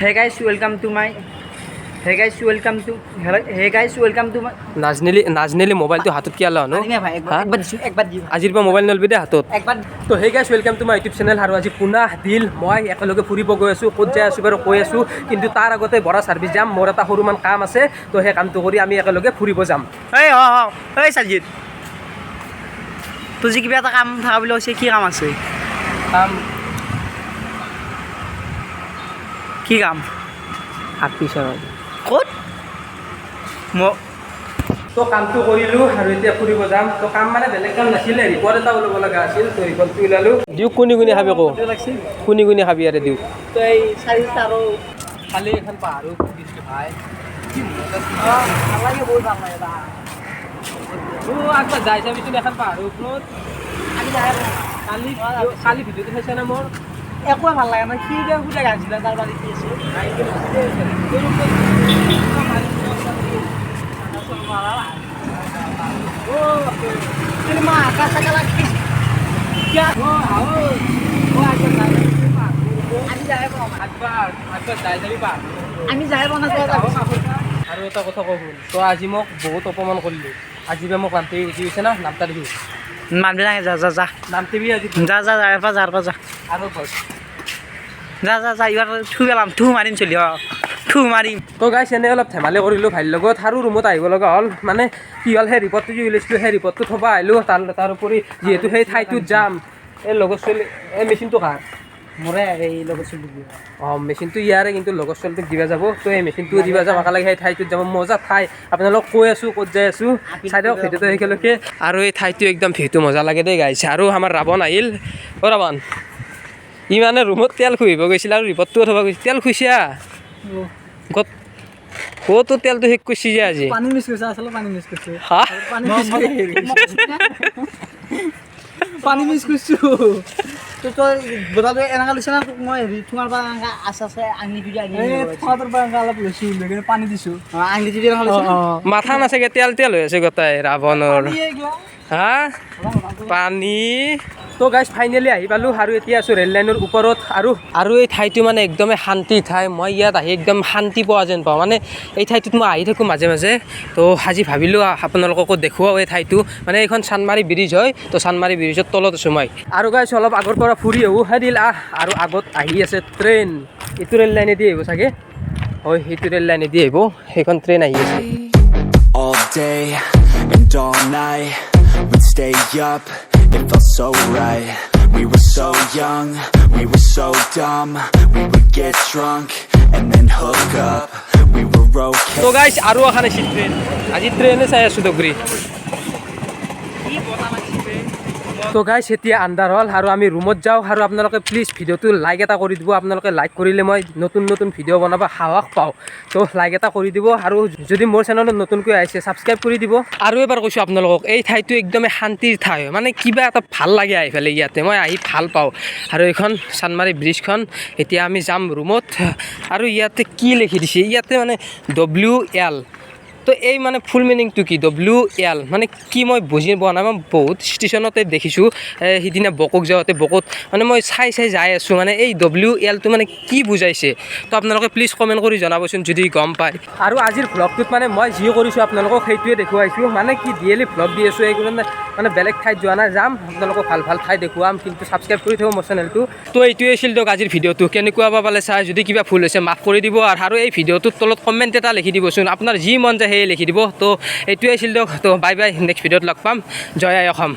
Hey guys, welcome to my. Hey guys, welcome to. Hey guys, welcome to my. নাজনেলি মোবাইলটো হাতত কিয় লওঁ আনিমে ভাই একবাৰ দিও আজিৰ পৰা মোবাইল নলবি দে হাতত একবাৰ তো হে guys welcome to my YouTube channel আৰু আজি পুনা দিল মই একেলগে ফুৰিব গৈ আছোঁ ক'ত যাই আছোঁ বাৰু কৈ আছোঁ কিন্তু তাৰ আগতে বৰা ছাৰ্ভিচ যাম মোৰ এটা সৰুমান কাম আছে তো সেই কামটো কৰি আমি একেলগে ফুৰিব যাম এই সাজিদ তোৰ যে কিবা এটা কাম থকা বুলি কৈছে কি কাম আছে কাম কি কাম হাতপিছৰ ক'ত তো কামটো কৰিলোঁ আৰু এতিয়া ফুৰিব যাম তো কাম মানে বেলেগ কাম নাছিলে ৰিপৰ্ট এটা ওলাব লগা আছিল তো ৰিপৰ্টটো ওলালোঁ দিওক কোনি কোনি খাবি আকৌ কোনি কোনি খাবি আৰু দিওক তো এই চাৰিটা আৰু খালি এখন পাহাৰো দিছোঁ ভাই ভাল লাগে বহুত ভাল লাগে আগবাৰ যাই চাবিচোন এখন পাহাৰৰ ওপৰত আমি যাই কালি ভিডিঅ'টো চাইছে না মোৰ একো ভাল লাগে মানে কি সুধা গাইছিলে তাৰ বাৰী কি আছে আমি যাই পোৱা নাই আৰু এটা কথা কওঁ শুন তই আজি মোক বহুত অপমান কৰিলি আজি বা মোক নামটি উঠি গৈছে না নামটা দিবি মানুহ নাই যা যা যা নামটিবি আজি যা যা যাৰ পৰা যা আৰু যা যা যা এইবাৰ থু পেলাম থু মাৰিম চলি থু মাৰিম তো গাইছ এনে অলপ ধেমালি কৰিলোঁ ভাইৰ লগত আৰু ৰুমত আহিব লগা হ'ল মানে কি হ'ল সেই ৰিপৰ্টটো যে ওলাইছিলোঁ সেই ৰিপৰ্টটো থ'ব আহিলোঁ তাৰ উপৰি যিহেতু সেই ঠাইটোত যাম এই লগৰ ছোৱালী এই মেচিনটো কাৰ মোৰে এই লগত চলি অঁ মেচিনটো ইয়াৰে কিন্তু লগৰ ছোৱালীটোক দিবা যাব তো এই মেচিনটো দিবা যাম একেলগে সেই ঠাইটোত যাব মজা ঠাই আপোনালোকক কৈ আছোঁ ক'ত যাই আছোঁ চাই দিয়ক ভিডিঅ'টো একেলগে আৰু এই ঠাইটো একদম ভিউটো মজা লাগে দেই গাইছে আৰু আমাৰ ৰাৱণ আহিল অ' ৰাৱণ ই মানে ৰুমত তেল খুহিব গৈছিল আৰু ৰিপৰ্টটোও থ'ব গৈছিল তেল খুইছা ক'তো তেলটো শেষ কৰিছে যে আজি পানী মিছ কৰিছে আচলতে পানী মিছ কৰিছে হা পানী মিছ কৰিছোঁ তো তই বজাৰটো এনেকৈ লৈছে না তোক মই হেৰি তোমাৰ পৰা এনেকৈ আছে আঙুলি যদি আনি তোমাৰ পৰা এনেকৈ অলপ লৈছোঁ কিন্তু পানী দিছোঁ আঙুলি যদি এনেকৈ লৈছে মাথা নাচাগে তেল হৈ আছে গোটাই ৰাৱণৰ হা পানী তো গাইজ ফাইনেলি আহি পালোঁ আৰু এতিয়া আছোঁ ৰেল লাইনৰ ওপৰত আৰু এই ঠাইটো মানে একদমেই শান্তি ঠাই মই ইয়াত আহি একদম শান্তি পোৱা যেন পাওঁ মানে এই ঠাইটোত মই আহি থাকোঁ মাজে মাজে তো আজি ভাবিলোঁ আপোনালোককো দেখুৱাওঁ এই ঠাইটো মানে এইখন চানমাৰী ব্ৰিজ হয় তো চানমাৰী ব্ৰিজৰ তলত আছোঁ মই আৰু গাইজ অলপ আগৰ পৰা ফুৰি আহোঁ দিল আৰু আগত আহি আছে ট্ৰেইন এইটো ৰেল লাইনেদি আহিব চাগে হয় সেইটো ৰেল লাইনেদি আহিব সেইখন ট্ৰেইন আহি আছে all day and all night we'd stay up it felt so right we were so young we were so dumb we would get drunk and then hook up we were okay so guys aru akhane sit train aji train e sai asu dogri তো গাইছ এতিয়া আন্ধাৰ হ'ল আৰু আমি ৰুমত যাওঁ আৰু আপোনালোকে প্লিজ ভিডিঅ'টো লাইক এটা কৰি দিব আপোনালোকে লাইক কৰিলে মই নতুন নতুন ভিডিঅ' বনাব সাহস পাওঁ তো লাইক এটা কৰি দিব আৰু যদি মোৰ চেনেলত নতুনকৈ আহিছে ছাবস্ক্ৰাইব কৰি দিব আৰু এবাৰ কৈছোঁ আপোনালোকক এই ঠাইটো একদমেই শান্তিৰ ঠাই মানে কিবা এটা ভাল লাগে আহি পেলাই ইয়াতে মই আহি ভাল পাওঁ আৰু এইখন চানমাৰী ব্ৰিজখন এতিয়া আমি যাম ৰুমত আৰু ইয়াতে কি লিখি দিছে ইয়াতে মানে WL তো এই মানে ফুল মিনিংটো কি WL মানে কি মই বুজি পোৱা নাই মই বহুত ষ্টেচনতে দেখিছোঁ সিদিনা বকক যাওঁতে বকত মানে মই চাই যাই আছোঁ মানে এই WLটো মানে কি বুজাইছে তো আপোনালোকে প্লিজ কমেণ্ট কৰি জনাবচোন যদি গম পায় আৰু আজিৰ ভ্লগটোত মানে মই যি কৰিছোঁ আপোনালোকক সেইটোৱে দেখুৱাইছোঁ মানে কি ডেইলি ভ্লগ দি আছোঁ এইকাৰণে মানে বেলেগ ঠাইত যোৱা নাই যাম আপোনালোকক ভাল ভাল ঠাই দেখুৱাম কিন্তু ছাবস্ক্ৰাইব কৰি থ'ব মোৰ চেনেলটো তো এইটোৱে আছিল দিয়ক আজিৰ ভিডিঅ'টো কেনেকুৱা পালে চাই যদি কিবা ভুল হৈছে মাফ কৰি দিব আৰু এই ভিডিঅ'টোৰ তলত কমেণ্ট এটা লিখি দিবচোন আপোনাৰ যি মন যায় সেয়ে লিখি দিব তো এইটোৱে আছিল দিয়ক তো বাই বাই নেক্সট ভিডিঅ'ত লগ পাম জয় আই অসম।